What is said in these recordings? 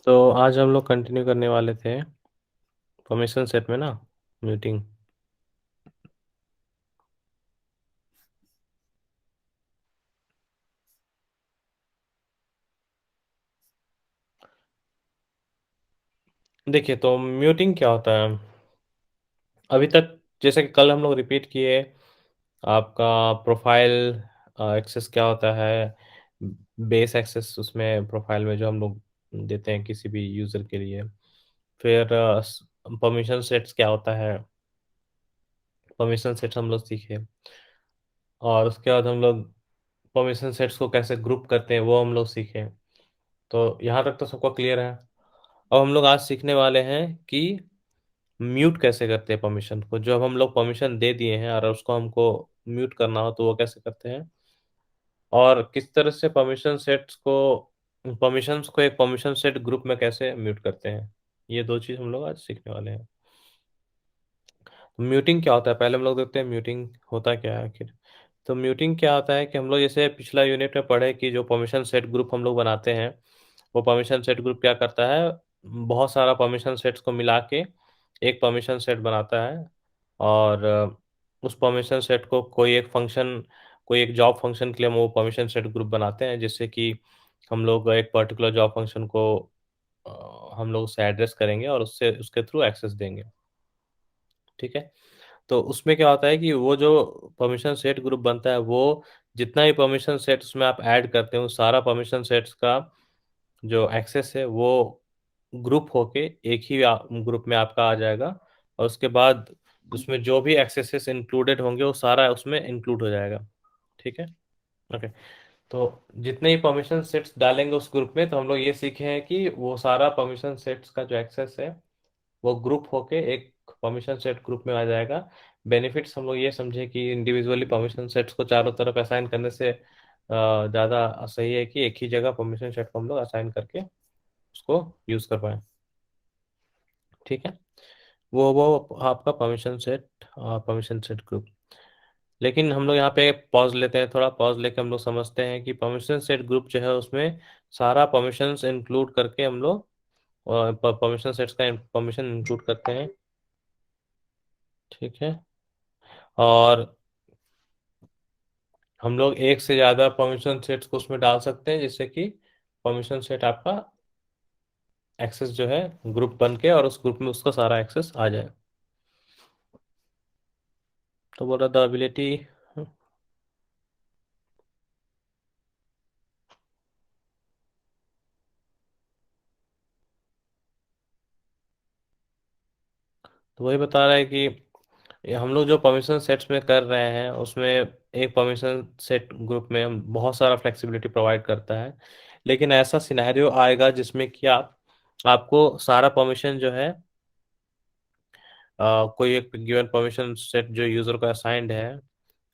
तो आज हम लोग कंटिन्यू करने वाले थे परमिशन सेट में ना मीटिंग। देखिए तो म्यूटिंग क्या होता है? अभी तक जैसे कि कल हम लोग रिपीट किए आपका प्रोफाइल एक्सेस क्या होता है, बेस एक्सेस उसमें प्रोफाइल में जो हम लोग देते हैं किसी भी यूज़र के लिए। फिर परमिशन सेट्स क्या होता है, परमिशन सेट्स हम लोग सीखे। और उसके बाद हम लोग परमिशन सेट्स को कैसे ग्रुप करते हैं वो हम लोग सीखे। तो यहाँ तक तो सबको क्लियर है। अब हम लोग आज सीखने वाले हैं कि म्यूट कैसे करते हैं परमिशन को। जब हम लोग परमिशन दे दिए हैं और उसको हमको म्यूट करना हो तो वो कैसे करते हैं, और किस तरह से परमिशंस को एक परमिशन सेट ग्रुप में कैसे म्यूट करते हैं। ये दो चीज़ हम लोग आज सीखने वाले हैं। म्यूटिंग क्या होता है, पहले हम लोग देखते हैं म्यूटिंग होता क्या है आखिर। तो म्यूटिंग क्या होता है कि हम लोग जैसे पिछला यूनिट में पढ़े कि जो परमिशन सेट ग्रुप हम लोग बनाते हैं, वो परमिशन सेट ग्रुप क्या करता है, बहुत सारा परमिशन सेट्स को मिला के एक परमिशन सेट बनाता है। और उस परमिशन सेट को कोई एक जॉब फंक्शन के लिए हम वो परमिशन सेट ग्रुप बनाते हैं, जिससे कि हम लोग एक पर्टिकुलर जॉब फंक्शन को हम लोग उससे एड्रेस करेंगे और उससे उसके थ्रू एक्सेस देंगे। ठीक है। तो उसमें क्या होता है कि वो जो परमिशन सेट ग्रुप बनता है, वो जितना भी परमिशन सेट उसमें आप ऐड करते हो, सारा परमिशन सेट्स का जो एक्सेस है वो ग्रुप होके एक ही ग्रुप में आपका आ जाएगा। और उसके बाद उसमें जो भी एक्सेसेस इंक्लूडेड होंगे वो सारा उसमें इंक्लूड हो जाएगा। ठीक है। ओके। तो जितने ही परमिशन सेट्स डालेंगे उस ग्रुप में, तो हम लोग ये सीखे हैं कि वो सारा परमिशन सेट्स का जो एक्सेस है वो ग्रुप होके एक परमिशन सेट ग्रुप में आ जाएगा। बेनिफिट्स हम लोग ये समझे कि इंडिविजुअली परमिशन सेट्स को चारों तरफ असाइन करने से ज़्यादा सही है कि एक ही जगह परमिशन सेट को हम लोग असाइन करके उसको यूज़ कर पाएँ। ठीक है। वो आपका परमिशन सेट ग्रुप। लेकिन हम लोग यहाँ पे पॉज लेते हैं, थोड़ा पॉज लेके हम लोग समझते हैं कि परमिशन सेट ग्रुप जो है उसमें सारा परमिशंस इंक्लूड करके हम लोग परमिशन सेट्स का परमिशन इंक्लूड करते हैं। ठीक है। और हम लोग एक से ज़्यादा परमिशन सेट्स को उसमें डाल सकते हैं, जिससे कि परमिशन सेट आपका एक्सेस जो है ग्रुप बन के और उस ग्रुप में उसका सारा एक्सेस आ जाए। तो बोला द एबिलिटी। तो वही बता रहा है कि ये हम लोग जो परमिशन सेट्स में कर रहे हैं उसमें एक परमिशन सेट ग्रुप में हम बहुत सारा फ्लेक्सिबिलिटी प्रोवाइड करता है। लेकिन ऐसा सिनेरियो आएगा जिसमें कि आपको सारा परमिशन जो है कोई एक गिवन परमिशन सेट जो यूजर को असाइंड है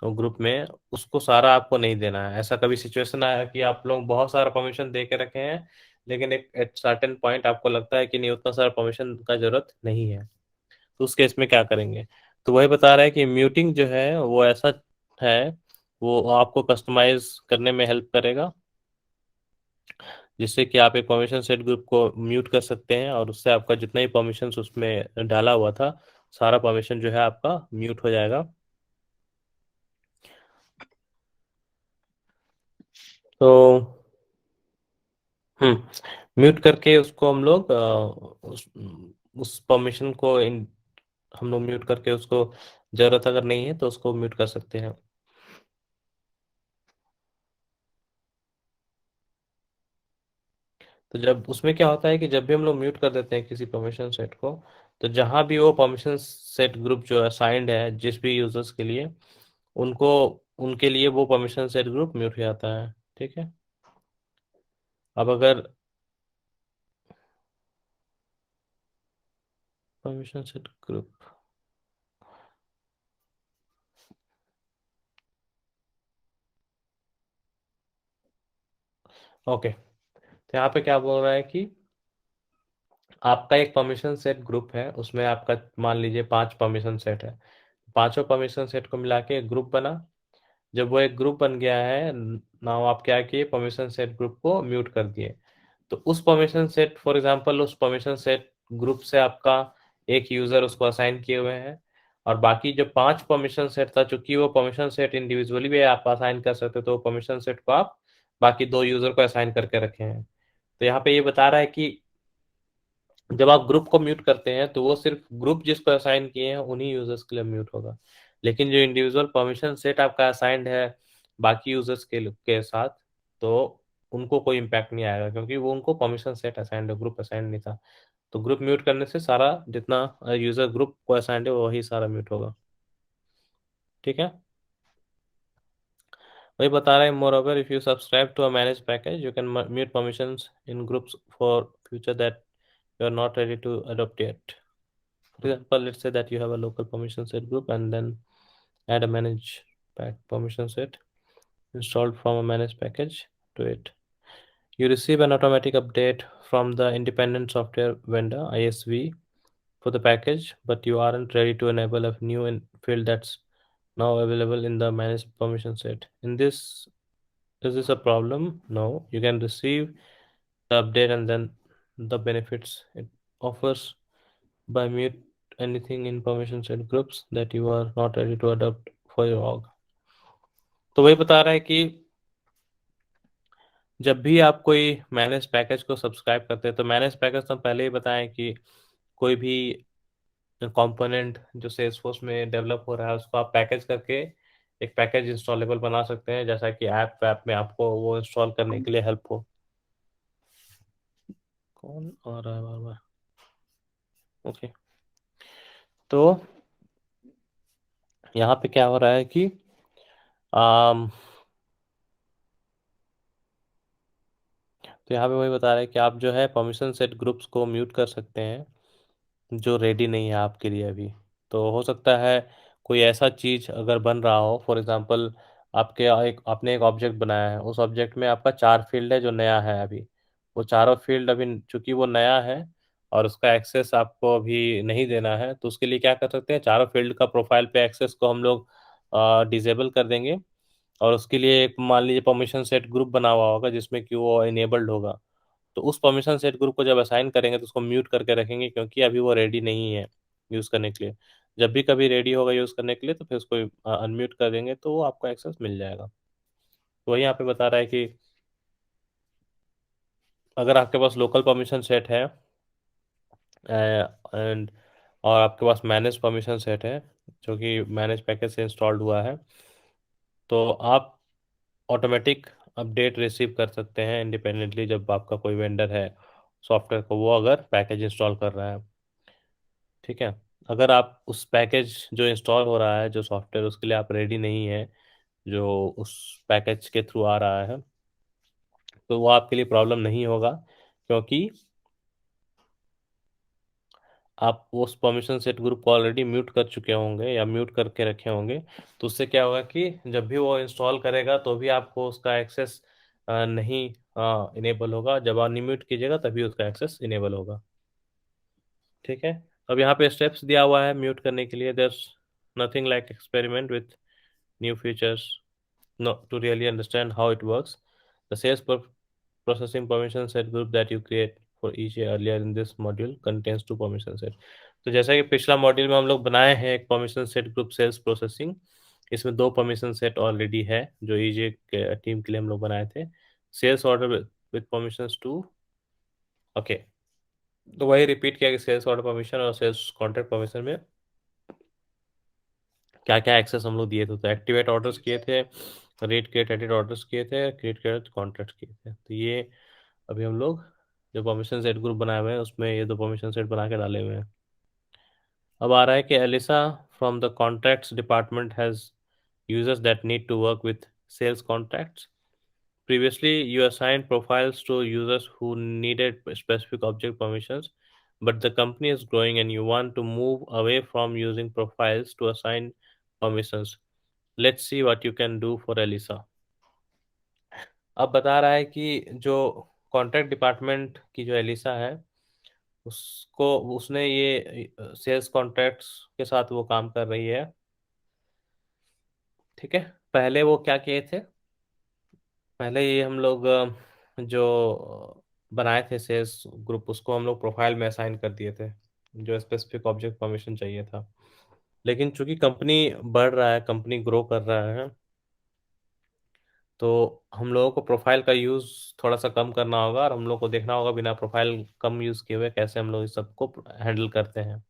तो ग्रुप में, उसको सारा आपको नहीं देना है। ऐसा कभी सिचुएशन आया कि आप लोग बहुत सारा परमिशन दे के रखे हैं, लेकिन एक एट सर्टेन पॉइंट आपको लगता है कि नहीं, उतना सारा परमिशन का जरूरत नहीं है, तो उस केस में क्या करेंगे? तो वही बता रहा है कि म्यूटिंग जो है वो ऐसा है, वो आपको कस्टमाइज करने में हेल्प करेगा, जिससे कि आप एक परमिशन सेट ग्रुप को म्यूट कर सकते हैं और उससे आपका जितना ही परमिशन उसमें डाला हुआ था, सारा परमिशन जो है आपका म्यूट हो जाएगा। तो म्यूट करके उसको हम लोग उस परमिशन को हम लोग म्यूट करके उसको जरूरत अगर नहीं है तो उसको म्यूट कर सकते हैं। तो जब उसमें क्या होता है कि जब भी हम लोग म्यूट कर देते हैं किसी परमिशन सेट को, तो जहां भी वो परमिशन सेट ग्रुप जो असाइंड है जिस भी यूजर्स के लिए, उनको उनके लिए वो परमिशन सेट ग्रुप म्यूट हो जाता है। ठीक है। अब अगर परमिशन सेट ग्रुप, ओके, तो यहाँ पे क्या बोल रहा है कि आपका एक परमिशन सेट ग्रुप है, उसमें आपका मान लीजिए 5 परमिशन सेट है। पांचों परमिशन सेट को मिला के एक ग्रुप बना। जब वो एक ग्रुप बन गया है, नाउ आप क्या किए, परमिशन सेट ग्रुप को म्यूट कर दिए। तो उस परमिशन सेट, फॉर एग्जांपल उस परमिशन सेट ग्रुप से आपका एक यूजर उसको असाइन किए हुए हैं, और बाकी जो 5 परमिशन सेट था, चूंकि वो परमिशन सेट इंडिविजुअली भी आप असाइन कर सकते, तो परमिशन सेट को आप बाकी 2 यूजर को असाइन करके रखे हैं। तो यहाँ पे ये बता रहा है कि जब आप ग्रुप को म्यूट करते हैं तो वो सिर्फ ग्रुप जिसको असाइन किए हैं उन्हीं यूजर्स के लिए म्यूट होगा, लेकिन जो इंडिविजुअल परमिशन सेट आपका असाइंड है बाकी यूजर्स के साथ, तो उनको कोई इम्पैक्ट नहीं आएगा, क्योंकि वो उनको परमिशन सेट असाइंड है, ग्रुप असाइंड नहीं था। तो ग्रुप म्यूट करने से सारा जितना यूजर ग्रुप को असाइंड है वही सारा म्यूट होगा। ठीक है, वही बता रहे हैं, moreover if you subscribe to a manage package you can mute permissions in groups for future that you are not ready to adopt yet. For example, let's say that you have a local permission set group and then add a manage pack permission set installed from a managed package to it. You receive an automatic update from the independent software vendor ISV for the package, but you aren't ready to enable a new field that's now available in the managed permission set. In this, is this a problem? No, you can receive the update and then the benefits it offers by mute anything in permission set groups that you are not ready to adopt for your org. तो वही बता रहा है कि जब भी आप कोई मैनेज पैकेज को सब्सक्राइब करते हैं, तो मैनेज पैकेज तो हम पहले ही बताएं कि कोई भी कंपोनेंट जो सेल्सफोर्स में डेवलप हो रहा है उसको आप पैकेज करके एक पैकेज इंस्टॉलेबल बना सकते हैं, जैसा कि ऐप में आपको वो इंस्टॉल करने के लिए हेल्प हो। कौन आ रहा है बार बार? ओके, तो यहाँ पे क्या हो रहा है कि आम, तो यहाँ पे वही बता रहे हैं कि आप जो है परमिशन सेट ग्रुप्स को म्यूट कर सकते हैं जो रेडी नहीं है आपके लिए अभी। तो हो सकता है कोई ऐसा चीज़ अगर बन रहा हो, फॉर एग्जांपल आपने एक ऑब्जेक्ट बनाया है, उस ऑब्जेक्ट में आपका 4 फील्ड है जो नया है अभी, वो चारों फील्ड अभी चूंकि वो नया है और उसका एक्सेस आपको अभी नहीं देना है, तो उसके लिए क्या कर सकते हैं, चारों फील्ड का प्रोफाइल पे एक्सेस को हम लोग डिसेबल कर देंगे, और उसके लिए एक मान लीजिए परमिशन सेट ग्रुप बना हुआ होगा जिसमें कि वो इनेबल्ड होगा। तो उस परमिशन सेट ग्रुप को जब असाइन करेंगे तो उसको म्यूट करके रखेंगे, क्योंकि अभी वो रेडी नहीं है यूज़ करने के लिए। जब भी कभी रेडी होगा यूज़ करने के लिए तो फिर उसको अनम्यूट कर देंगे, तो वो आपको एक्सेस मिल जाएगा। तो वही यहाँ पे बता रहा है कि अगर आपके पास लोकल परमिशन सेट है एंड और आपके पास मैनेज परमिशन सेट है जो कि मैनेज पैकेज से इंस्टॉल्ड हुआ है, तो आप ऑटोमेटिक अपडेट रिसीव कर सकते हैं इंडिपेंडेंटली जब आपका कोई वेंडर है सॉफ्टवेयर को वो अगर पैकेज इंस्टॉल कर रहा है। ठीक है, अगर आप उस पैकेज जो इंस्टॉल हो रहा है जो सॉफ्टवेयर उसके लिए आप रेडी नहीं है, जो उस पैकेज के थ्रू आ रहा है, तो वो आपके लिए प्रॉब्लम नहीं होगा, क्योंकि आप उस परमिशन सेट ग्रुप को ऑलरेडी म्यूट कर चुके होंगे या म्यूट करके रखे होंगे। तो उससे क्या होगा कि जब भी वो इंस्टॉल करेगा तो भी आपको उसका एक्सेस नहीं इनेबल होगा, जब आप अनम्यूट कीजिएगा तभी उसका एक्सेस इनेबल होगा। ठीक है, अब यहाँ पे स्टेप्स दिया हुआ है म्यूट करने के लिए। There's nothing like experiment with new features no to really understand how it works. The processing permission set group that you create for each earlier in this module contains 2 permission set. तो जैसा कि पिछला module में हम लोग बनाए हैं एक permission set group sales processing, इसमें 2 परमिशन सेट ऑलरेडी है जो ईजे के टीम के लिए हम लोग बनाए थे। Sales order with permissions two, okay, तो वही रिपीट किया कि सेल्स ऑर्डर परमिशन और सेल्स कॉन्ट्रैक्ट परमिशन में क्या क्या एक्सेस हम लोग दिए थे। तो एक्टिवेट ऑर्डर्स किए थे, रेट क्रिएट एडिट ऑर्डर्स किए थे, क्रिएट क्रिएट कॉन्ट्रैक्ट किए थे। तो ये अभी हम लोग जो परमिशन सेट ग्रुप बनाए हुए हैं उसमें ये 2 परमिशन सेट बना के डाले हुए हैं। अब आ रहा है कि Elisa from the contracts department has users that need to work with sales contracts. Previously, you assigned profiles to users who needed specific object permissions, but the company is growing and you want to move away from using profiles to assign permissions. Let's see what you can do for Elisa. अब बता रहा है कि जो contract department की जो Elisa है उसको उसने ये सेल्स कॉन्ट्रैक्ट्स के साथ वो काम कर रही है। ठीक है, पहले वो क्या किए थे, पहले ये हम लोग जो बनाए थे सेल्स ग्रुप, उसको हम लोग प्रोफाइल में असाइन कर दिए थे, जो स्पेसिफिक ऑब्जेक्ट परमिशन चाहिए था। लेकिन चूंकि कंपनी बढ़ रहा है, कंपनी ग्रो कर रहा है, तो हम लोगों को प्रोफाइल का यूज़ थोड़ा सा कम करना होगा, और हम लोग को देखना होगा बिना प्रोफाइल कम यूज़ किए हुए कैसे हम लोग इस सबको हैंडल करते हैं।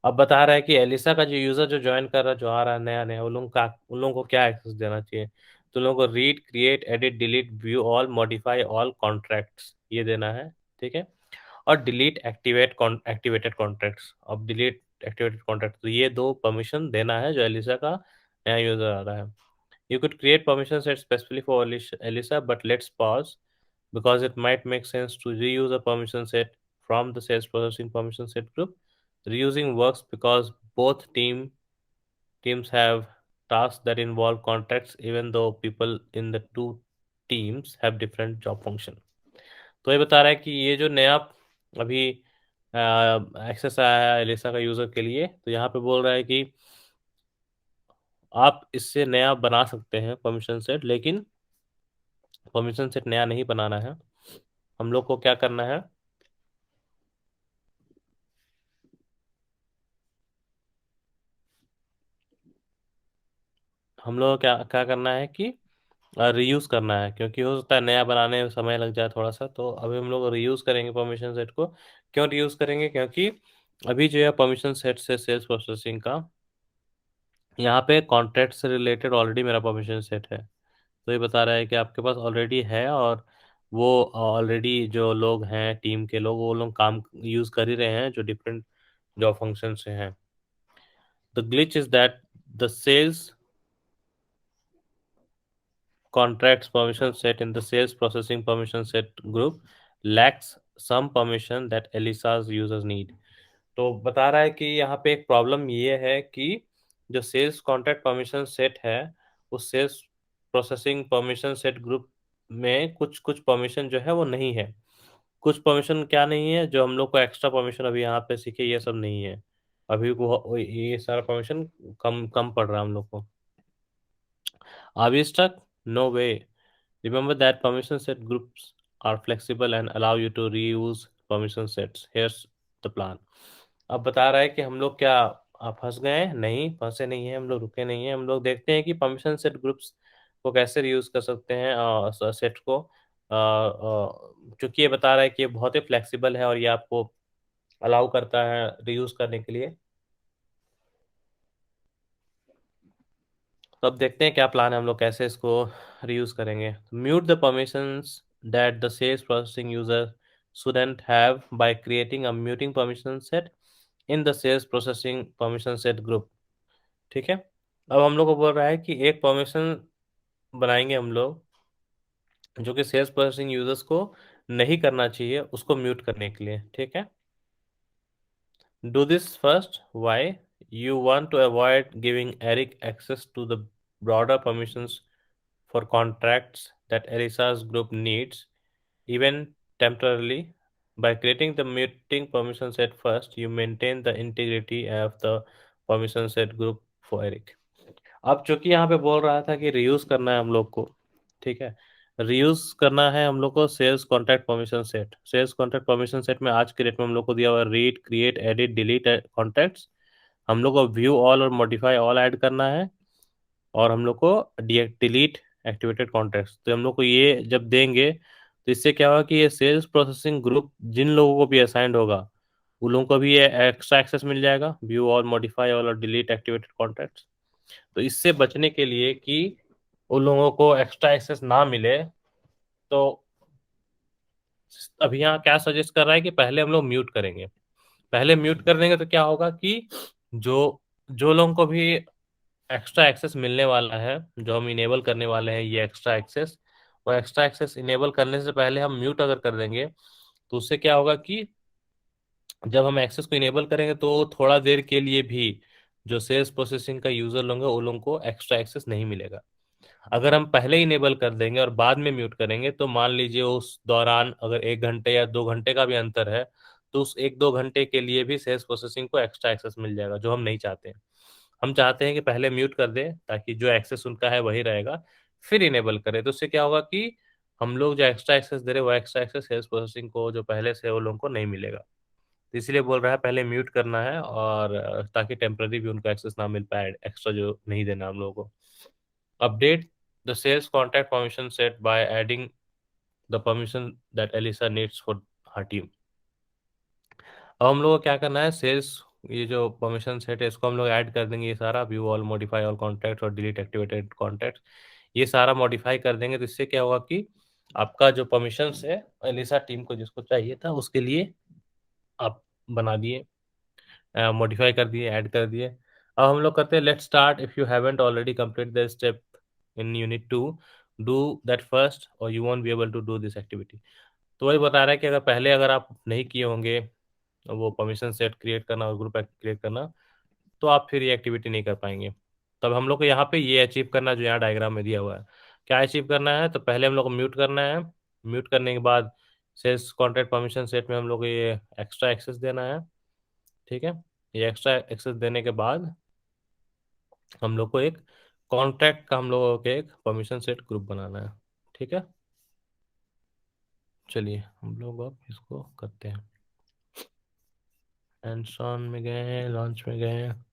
अब बता रहा है कि एलिसा का जो यूज़र जो ज्वाइन कर रहा है, जो आ रहा है नया नया, उन लोगों को क्या एक्सेस देना चाहिए? तो उन लोगों को read, create, edit, delete, view all, modify all contracts, ये देना है। ठीक है। और डिलीट एक्टिवेटेड कॉन्ट्रैक्ट्स। अब डिलीट एक्टिवेटेड कॉन्ट्रैक्ट, तो ये दो परमिशन देना है जो एलिसा का नया यूज़र आ रहा है। You could create permission set specifically for Elisa, but let's pause because it might make sense to reuse a permission set from the sales processing permission set group. Reusing works because both teams have tasks that involve contacts, even though people in the two teams have different job function. तो ये बता रहा है कि ये जो नया अभी एक्सेस आया है एलिसा का यूज़र के लिए, तो यहाँ पे बोल रहा है कि आप इससे नया बना सकते हैं परमिशन सेट, लेकिन परमिशन सेट नया नहीं बनाना है। हम लोग को क्या करना है, हम लोग को क्या क्या करना है कि रीयूज़ करना है, क्योंकि हो सकता है नया बनाने में समय लग जाए थोड़ा सा। तो अभी हम लोग रीयूज़ करेंगे परमिशन सेट को। क्यों रीयूज़ करेंगे? क्योंकि अभी जो है परमिशन सेट से सेल्स प्रोसेसिंग का, यहाँ पे कॉन्ट्रैक्ट से रिलेटेड ऑलरेडी मेरा परमिशन सेट है। तो ये बता रहा है कि आपके पास ऑलरेडी है, और वो ऑलरेडी जो लोग हैं टीम के लोग, वो लोग काम यूज़ कर ही रहे हैं जो डिफरेंट जॉब फंक्शन से हैं। The glitch is that the sales contracts permission set in the sales processing permission set group lacks some permission that Elisa's users need. तो बता रहा है कि यहाँ पे एक प्रॉब्लम ये है कि जो सेल्स कॉन्ट्रैक्ट परमिशन सेट है, उस sales processing permission set group में कुछ कुछ परमिशन जो है वो नहीं है। कुछ परमिशन क्या नहीं है, जो हम लोग को एक्स्ट्रा परमिशन अभी यहाँ पे सीखे, ये सब नहीं है। अभी वो ये सारा परमिशन कम कम पड़ रहा है हम लोग को। Are we stuck? No way. Remember that permission set groups are flexible and allow you to reuse permission sets. Here's the plan. अब बता रहा है कि हम लोग क्या फंस गए हैं? नहीं, फंसे नहीं हैं, हम लोग रुके नहीं हैं। हम लोग देखते हैं कि परमिशन सेट ग्रुप्स को कैसे रीयूज कर सकते हैं सेट को। क्योंकि ये बता रहा है कि ये बहुत ही फ्लेक्सिबल है और ये आपको अलाउ करता है रीयूज करने के लिए। तो अब देखते हैं क्या प्लान है, हम लोग कैसे इसको रीयूज करेंगे। Mute the permissions that the sales processing user shouldn't have by creating a muting permission set in the sales processing permission set group। ठीक है। अब हम लोग को बोल रहा है कि एक परमिशन बनाएंगे हम लोग, जो कि सेल्स प्रोसेसिंग यूजर्स को नहीं करना चाहिए, उसको म्यूट करने के लिए। ठीक है। Do this first. Why? You want to avoid giving Eric access to the broader permissions for contracts that Elisa's group needs, even temporarily. By creating the muting permission set first, you maintain the integrity of the permission set group for Eric. अब चूंकि यहाँ पे बोल रहा था कि reuse करना है हम लोग को, ठीक है, रीयूज करना है हम लोग को sales contact permission set. Sales contact permission set में आज के डेट में हम लोग को दिया हुआ read, create, edit, delete contacts. हम लोग को व्यू ऑल और मॉडिफाई ऑल ऐड करना है, और हम लोग को डिलीट एक्टिवेटेड कॉन्टैक्ट्स। तो हम लोग को ये जब देंगे, तो इससे क्या होगा कि ये सेल्स प्रोसेसिंग ग्रुप जिन लोगों को भी असाइंड होगा, उन लोगों को भी ये एक्स्ट्रा एक्सेस मिल जाएगा, व्यू ऑल, मॉडिफाई ऑल और डिलीट एक्टिवेटेड कॉन्टैक्ट्स। तो इससे बचने के लिए कि उन लोगों को एक्स्ट्रा एक्सेस ना मिले, तो अभी यहाँ क्या सजेस्ट कर रहा है कि पहले हम लोग म्यूट करेंगे। पहले म्यूट कर देंगे तो क्या होगा कि जो जो लोगों को भी एक्स्ट्रा एक्सेस मिलने वाला है, जो हम इनेबल करने वाले हैं ये एक्स्ट्रा एक्सेस, वो एक्स्ट्रा एक्सेस इनेबल करने से पहले हम म्यूट अगर कर देंगे, तो उससे क्या होगा कि जब हम एक्सेस को इनेबल करेंगे तो थोड़ा देर के लिए भी जो सेल्स प्रोसेसिंग का यूजर लोग हैं, उन लोगों को एक्स्ट्रा एक्सेस नहीं मिलेगा। अगर हम पहले इनेबल कर देंगे और बाद में म्यूट करेंगे, तो मान लीजिए उस दौरान अगर 1 घंटे या 2 घंटे का भी अंतर है, तो उस 1-2 घंटे के लिए भी सेल्स प्रोसेसिंग को एक्स्ट्रा एक्सेस मिल जाएगा, जो हम नहीं चाहते हैं। हम चाहते हैं कि पहले म्यूट कर दें ताकि जो एक्सेस उनका है वही रहेगा, फिर इनेबल करें। तो उससे क्या होगा कि हम लोग जो एक्स्ट्रा एक्सेस दे रहे हैं वो एक्स्ट्रा एक्सेस सेल्स प्रोसेसिंग को जो पहले से वो लोगों को नहीं मिलेगा। तो इसलिए बोल रहा है पहले म्यूट करना है, और ताकि टेम्पररी भी उनको एक्सेस ना मिल पाए, एक्स्ट्रा जो नहीं देना हम लोगों को। Update the sales contact permission set by adding the permission that Elisa needs for her team. अब हम लोग को क्या करना है, सेल्स ये जो परमिशन सेट है इसको हम लोग ऐड कर देंगे, ये सारा view all, modify all contact और डिलीट एक्टिवेटेड कॉन्टैक्ट, ये सारा मॉडिफाई कर देंगे। तो इससे क्या होगा कि आपका जो परमिशंस है एलिसा टीम को जिसको चाहिए था उसके लिए आप बना दिए, मॉडिफाई कर दिए, ऐड कर दिए। अब हम लोग करते हैं let's start. If you haven't already complete the step in unit 2, do that first और you won't be able to do this activity. तो वही बता रहा है कि अगर आप नहीं किए होंगे वो परमिशन सेट क्रिएट करना और ग्रुप क्रिएट करना, तो आप फिर ये एक्टिविटी नहीं कर पाएंगे। तब हम लोग को यहाँ पे ये अचीव करना जो यहाँ डायग्राम में दिया हुआ है, क्या अचीव करना है, तो पहले हम लोग को म्यूट करना है। म्यूट करने के बाद सेल्स कॉन्ट्रैक्ट परमिशन सेट में हम लोग को ये एक्स्ट्रा एक्सेस देना है। ठीक है, ये एक्स्ट्रा एक्सेस देने के बाद हम लोग को एक कॉन्ट्रैक्ट का हम लोगों को एक परमिशन सेट ग्रुप बनाना है। ठीक है, चलिए हम लोग अब इसको करते हैं। हैंड्स ऑन में गए हैं, लॉन्च में गए हैं।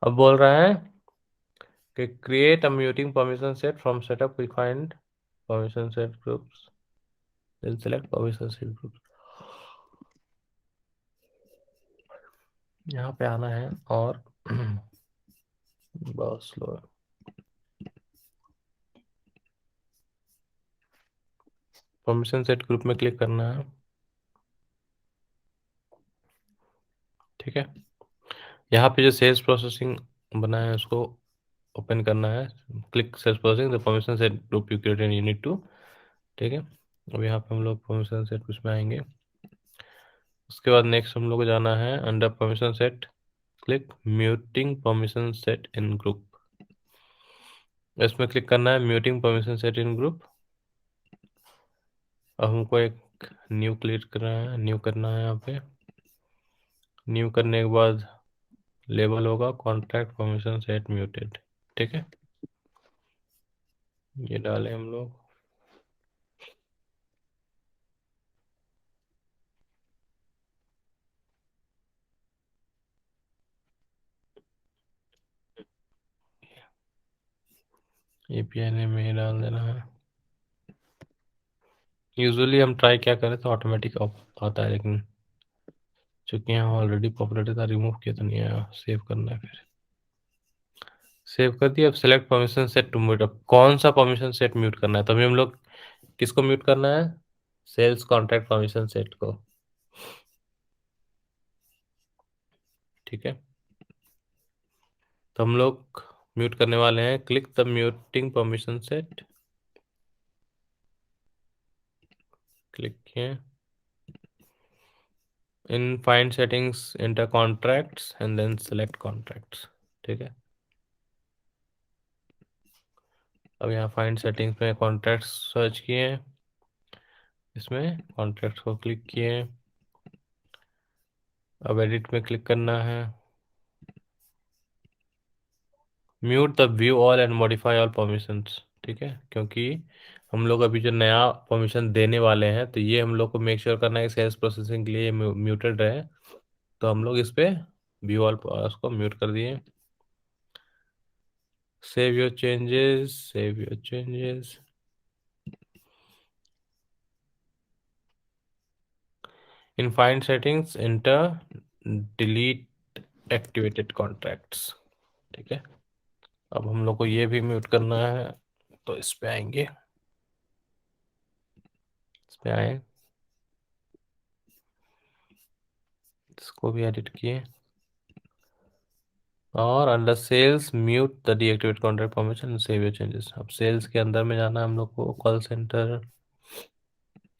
अब बोल रहा है कि create a muting permission set from setup, we find permission set groups, then select permission set groups। यहाँ पे आना है और बहुत स्लो है। परमिशन सेट ग्रुप में क्लिक करना है। ठीक है, यहाँ पे जो सेल्स प्रोसेसिंग बना है उसको ओपन करना है। Click sales processing the permission set group you created unit 2। ठीक है, अब यहाँ पे हम लोग परमिशन सेट कुछ में आएंगे। उसके बाद नेक्स्ट हम लोग को जाना है under permission set, click muting permission set in group. इसमें क्लिक करना है muting permission set in group. अब हमको एक न्यू क्लिक करना है, न्यू करना है यहाँ पे। न्यू करने के बाद लेबल होगा कॉन्ट्रैक्ट परमिशन सेट म्यूटेड। ठीक है, ये डालें हम लोग। एपीआई ने में डाल देना है। यूजुअली हम ट्राई क्या करें तो ऑटोमेटिक आता है, लेकिन चूंकि यहाँ ऑलरेडी पॉपुलेटेड था, रिमूव किया तो नहीं आया। सेव करना है, फिर सेव कर दिया। अब select permission set to mute. अब कौन सा परमिशन सेट म्यूट करना है, तभी हम लोग किसको म्यूट करना है, सेल्स कॉन्ट्रैक्ट परमिशन सेट को। ठीक है, तो हम लोग म्यूट करने वाले हैं। Click the muting permission set, click किए। In find settings enter contracts and then select contracts. ठीक है, अब यहाँ फाइंड सेटिंग्स में कॉन्ट्रैक्ट्स सर्च किए, इसमें कॉन्ट्रैक्ट्स को क्लिक किए। अब एडिट में क्लिक करना है, mute the view all and modify all permissions. ठीक है, क्योंकि हम लोग अभी जो नया परमिशन देने वाले हैं तो ये हम लोग को मेक श्योर करना है कि सेल्स प्रोसेसिंग के लिए म्यूटेड रहे। तो हम लोग इस पे व्यू ऑल उसको म्यूट कर दिए। Save your changes, save your changes. In find settings enter delete activated contracts. ठीक है, अब हम लोग को ये भी म्यूट करना है, तो इस पे आएंगे, इस पे आए, इसको भी एडिट किए और under sales mute the deactivate contract permission, save your changes. अब सेल्स के अंदर में जाना है हम लोग को, कॉल सेंटर,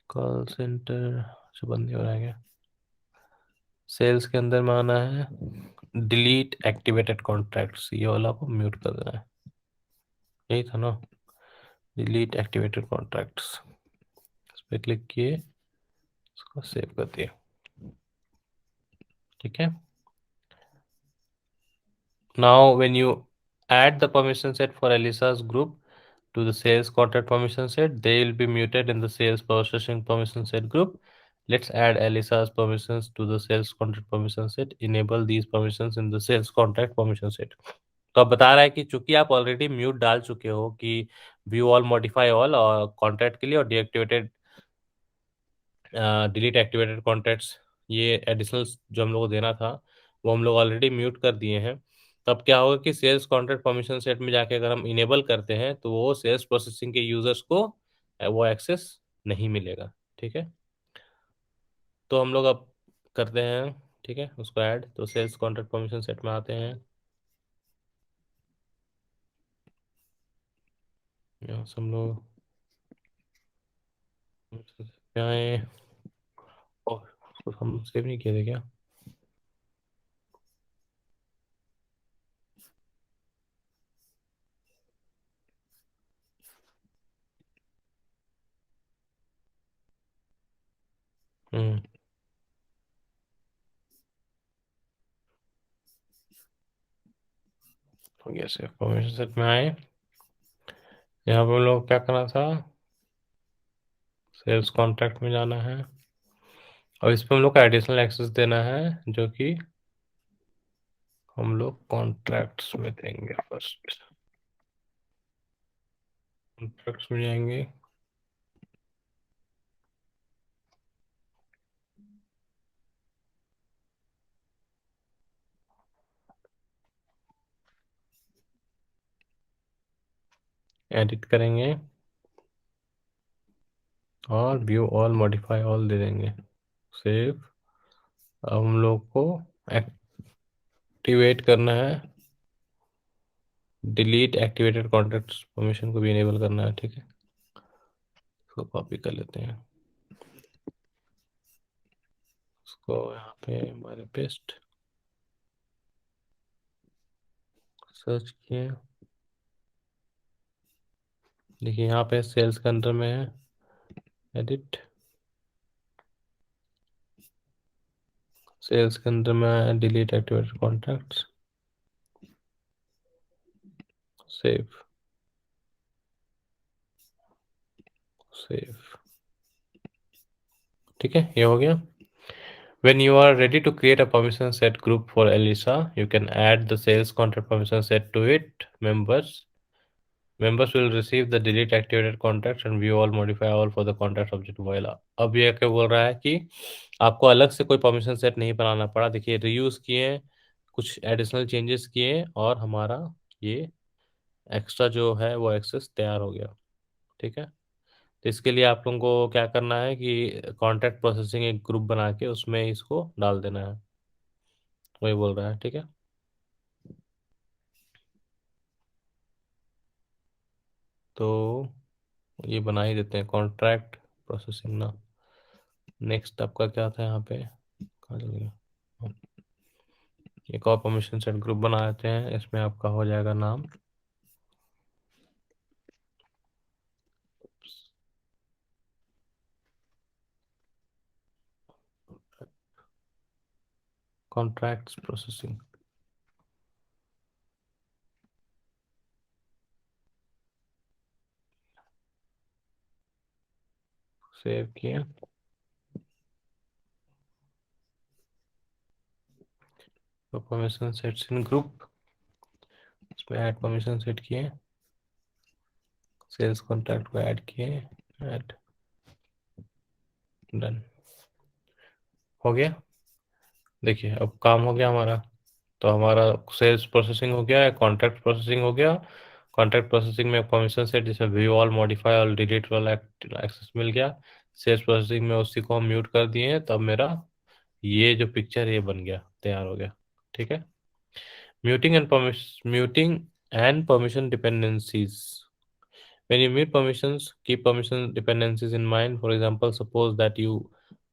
कॉल सेंटर जो बंद हो रहा है, सेल्स के अंदर में आना है, डिलीट एक्टिवेटेड कॉन्ट्रैक्ट्स, ये वाला को म्यूट कर देना है। यही था ना, डिलीट एक्टिवेटेड कॉन्ट्रैक्ट्स, इस पर क्लिक किए, इसको सेव कर दिए। ठीक है। Now, when you add the permission set for Elisa's group to the sales contract permission set, they will be muted in the sales processing permission set group. Let's add Elisa's permissions to the sales contract permission set. Enable these permissions in the sales contract permission set. तो अब बता रहा है कि चूंकि आप already mute डाल चुके हो कि व्यू ऑल मॉडिफाई ऑल और कॉन्ट्रैक्ट के लिए, और डीएक्टिवेटेड डिलीट एक्टिवेटेड कॉन्ट्रैक्ट्स, ये एडिशनल जो हम लोग को देना था वो हम लोग ऑलरेडी म्यूट कर दिए हैं। तब क्या होगा कि सेल्स कॉन्ट्रैक्ट परमिशन सेट में जाके अगर हम इनेबल करते हैं तो वो सेल्स प्रोसेसिंग के यूजर्स को वो एक्सेस नहीं मिलेगा। ठीक है, तो हम लोग अब करते हैं, ठीक है, उसको ऐड। तो सेल्स कॉन्ट्रैक्ट परमिशन सेट में आते हैं, यहाँ से हम लोग आए, और उसको हम सेव नहीं किए थे क्या? हम्म, हो गया सेव। परमिशन सेट में आए, यहाँ पे हम लोग क्या करना था, सेल्स कॉन्ट्रैक्ट में जाना है, और इस पर हम लोग का एडिशनल एक्सेस देना है, जो कि हम लोग कॉन्ट्रैक्ट्स में देंगे। फर्स्ट कॉन्ट्रैक्ट्स में जाएंगे, एडिट करेंगे और view all modify all they देंगे, सेव। अब हम लोग को एक्टिवेट करना है, डिलीट एक्टिवेटेड कॉन्ट्रैक्ट्स परमिशन को भी इनेबल करना है। ठीक है, इसको कॉपी कर लेते हैं, इसको यहाँ पे हमारे पेस्ट, सर्च किए, देखिए यहाँ पे सेल्स के अंदर में है, एडिट, सेल्स के अंदर में delete activated contracts, save, save. ठीक है, ये हो गया। When you are ready to create a permission set group for Elisa, you can add the sales contract permission set to it. Members will receive the delete activated contracts and view all, modify all for the contract subject voila। अब ये क्या बोल रहा है कि आपको अलग से कोई परमिशन सेट नहीं बनाना पड़ा। देखिए, रीयूज किए, कुछ एडिशनल चेंजेस किए, और हमारा ये एक्स्ट्रा जो है वो एक्सेस तैयार हो गया। ठीक है, तो इसके लिए आप लोगों को क्या करना है कि कॉन्ट्रैक्ट प्रोसेसिंग एक ग्रुप बना के उसमें इसको डाल देना है, वही बोल रहा है। ठीक है, तो ये बना ही देते हैं कॉन्ट्रैक्ट प्रोसेसिंग ना। नेक्स्ट आपका क्या था यहाँ पे, कहाँ चल गया? एक और परमिशन सेट ग्रुप बना देते हैं, इसमें आपका हो जाएगा नाम कॉन्ट्रैक्ट्स प्रोसेसिंग। सेव किए, तो परमिशन सेट्स इन ग्रुप, इसमें ऐड परमिशन सेट किए, सेल्स कॉन्ट्रैक्ट को ऐड किए, ऐड, डन, हो गया। देखिए अब काम हो गया हमारा। तो हमारा सेल्स प्रोसेसिंग हो गया है, कॉन्ट्रैक्ट प्रोसेसिंग हो गया। कॉन्ट्रैक्ट प्रोसेसिंग में परमिशन सेट जैसे view all, modify all, delete वाला एक्सेस मिल गया। सेल्स प्रोसेसिंग में उसी को हम म्यूट कर दिए हैं, तब मेरा ये जो पिक्चर ये बन गया, तैयार हो गया। ठीक है, muting and permission dependencies. When you mute permissions, keep permission dependencies in mind. For example, suppose that you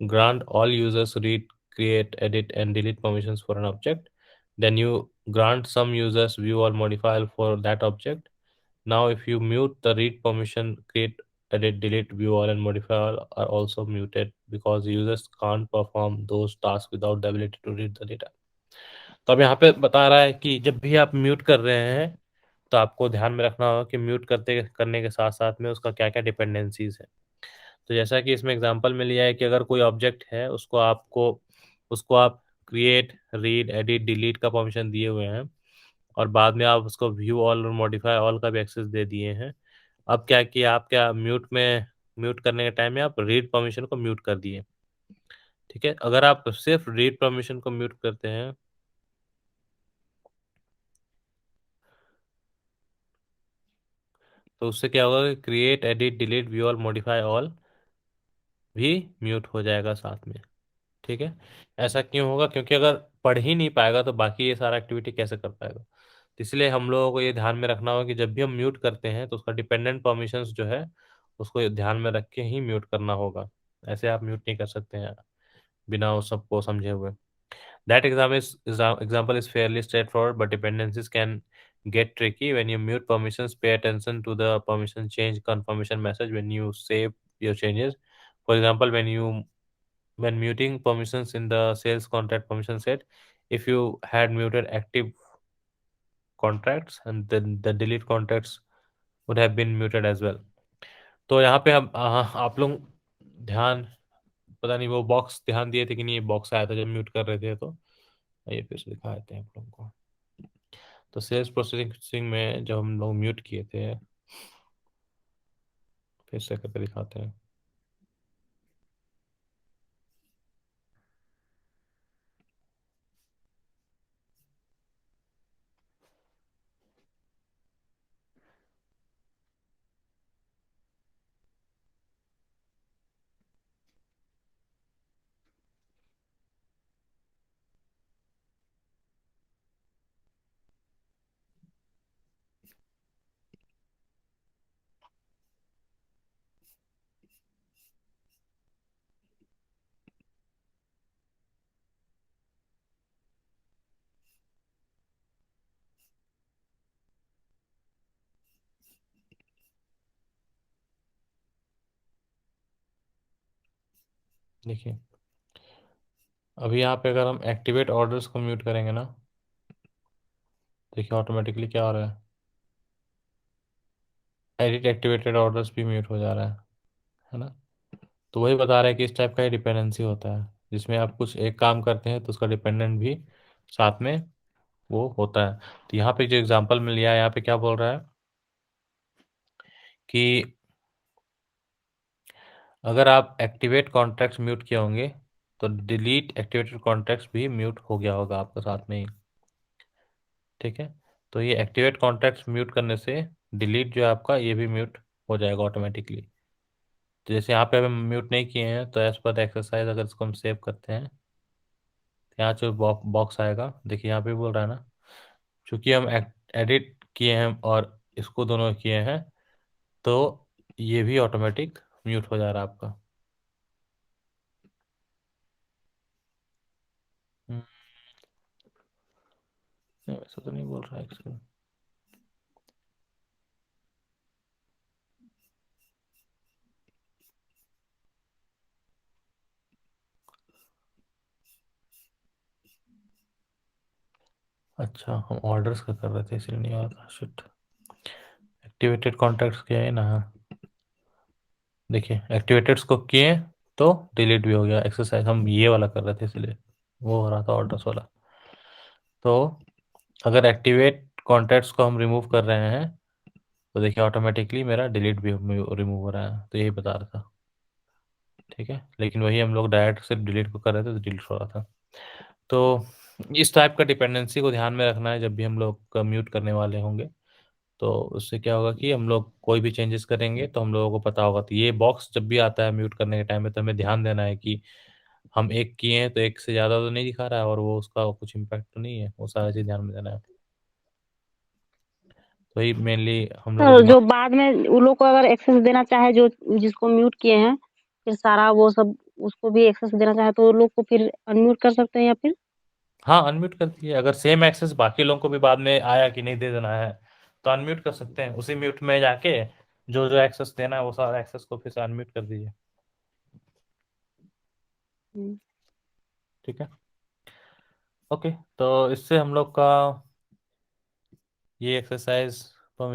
grant all users read, create, edit, and delete permissions for an object. Then you grant some users view or modify for that object. Now, if you mute the read permission, create, edit, delete, view all, and modify all are also muted because users can't perform those tasks without the ability to read the data. तो अब यहाँ पे बता रहा है कि जब भी आप म्यूट कर रहे हैं तो आपको ध्यान में रखना होगा कि म्यूट करने के साथ साथ में उसका क्या क्या डिपेंडेंसीज है। तो जैसा कि इसमें एग्जांपल में लिया है कि अगर कोई ऑब्जेक्ट है उसको आप क्रिएट, रीड, एडिट, डिलीट का परमिशन दिए हुए हैं और बाद में आप उसको व्यू ऑल और मॉडिफाई ऑल का भी एक्सेस दे दिए हैं। अब क्या किया, आप क्या म्यूट करने के टाइम में आप रीड परमिशन को म्यूट कर दिए। ठीक है, अगर आप सिर्फ रीड परमिशन को म्यूट करते हैं तो उससे क्या होगा कि create, edit, delete, view all, modify all भी म्यूट हो जाएगा साथ में। ठीक है, ऐसा क्यों होगा? क्योंकि अगर पढ़ ही नहीं पाएगा तो बाकी ये सारा एक्टिविटी कैसे कर पाएगा? तो इसलिए हम लोगों को ये ध्यान में रखना होगा कि जब भी हम म्यूट करते हैं तो उसका डिपेंडेंट परमिशंस जो है उसको ध्यान में रख के ही म्यूट करना होगा। ऐसे आप म्यूट नहीं कर सकते हैं बिना उस सबको समझे हुए। That example is fairly straightforward, but dependencies can get tricky. When you mute permissions, pay attention to the permission change confirmation message when you save your changes. For example, when muting permissions in the sales contract permission set, if you had muted active contracts and then the delete contracts would have been muted as well. तो यहाँ पे हम आप लोग ध्यान, पता नहीं वो बॉक्स ध्यान दिए थे कि नहीं, ये बॉक्स आया था जब म्यूट कर रहे थे तो ये फिर से दिखा देते हैं आप लोगों को। तो सेल्स प्रोसेसिंग में जब हम लोग म्यूट किए थे, फिर से करके दिखाते हैं। देखिए, अभी यहाँ पे अगर हम एक्टिवेट ऑर्डर्स को म्यूट करेंगे ना, देखिए ऑटोमेटिकली क्या हो रहा है, एडिट एक्टिवेटेड ऑर्डर्स भी म्यूट हो जा रहा है ना। तो वही बता रहा है कि इस टाइप का ही डिपेंडेंसी होता है जिसमें आप कुछ एक काम करते हैं तो उसका डिपेंडेंट भी साथ में वो होता है। तो यहाँ पे जो एग्जांपल में लिया है, यहाँ पे क्या बोल रहा है कि अगर आप एक्टिवेट कॉन्ट्रैक्ट्स म्यूट किए होंगे तो डिलीट एक्टिवेटेड कॉन्ट्रैक्ट्स भी म्यूट हो गया होगा आपका साथ में ही। ठीक है, तो ये एक्टिवेट कॉन्ट्रैक्ट्स म्यूट करने से डिलीट जो है आपका ये भी म्यूट हो जाएगा ऑटोमेटिकली। तो जैसे यहाँ पे हम म्यूट नहीं किए हैं तो एज पर एक्सरसाइज अगर इसको हम सेव करते हैं तो यहाँ जो बॉक्स आएगा, देखिए यहाँ पे बोल रहा है ना, चूंकि हम एडिट किए हैं और इसको दोनों किए हैं तो ये भी ऑटोमेटिक म्यूट हो जा रहा है आपका। हम्म, नहीं, वैसा तो नहीं बोल रहा है एक्चुअली। अच्छा, हम ऑर्डर्स का कर रहे थे इसलिए नहीं आ रहा, शिट। एक्टिवेटेड कॉन्टैक्ट्स किया है ना, देखिए एक्टिवेटेड्स को किए तो डिलीट भी हो गया। एक्सरसाइज हम ये वाला कर रहे थे इसलिए वो हो रहा था ऑर्डर्स वाला। तो अगर एक्टिवेट कॉन्टैक्ट्स को हम रिमूव कर रहे हैं तो देखिए ऑटोमेटिकली मेरा डिलीट भी रिमूव हो रहा है, तो यही बता रहा था। ठीक है, लेकिन वही हम लोग डायरेक्ट से डिलीट को कर रहे थे तो डिलीट हो रहा था। तो इस टाइप का डिपेंडेंसी को ध्यान में रखना है जब भी हम लोग म्यूट करने वाले होंगे। तो उससे क्या होगा कि हम लोग कोई भी चेंजेस करेंगे तो हम लोगों को पता होगा। तो ये बॉक्स जब भी आता है म्यूट करने के टाइम में तो हमें ध्यान देना है कि हम एक किए हैं तो एक से ज़्यादा तो नहीं दिखा रहा है और वो उसका कुछ इम्पैक्ट तो नहीं है, वो सारा चीज़ ध्यान में देना है। तो ही मेनली हम लोग को तो दिमाग। जो बाद में वो लोग को अगर एक्सेस देना चाहे, जो जिसको म्यूट किए हैं, फिर सारा वो सब उसको भी एक्सेस देना चाहे तो वो लोग को फिर अनम्यूट कर सकते हैं या फिर? हाँ, अनम्यूट कर दिए, अगर सेम एक्सेस बाकी लोगों को भी बाद में आया कि नहीं दे देना है तो अनम्यूट कर सकते हैं उसी म्यूट में जाके, जो जो एक्सेस देना है वो सारा एक्सेस को फिर से अनम्यूट कर दीजिए। हम्म। ठीक है। ओके, तो इससे हम लोग का ये एक्सरसाइज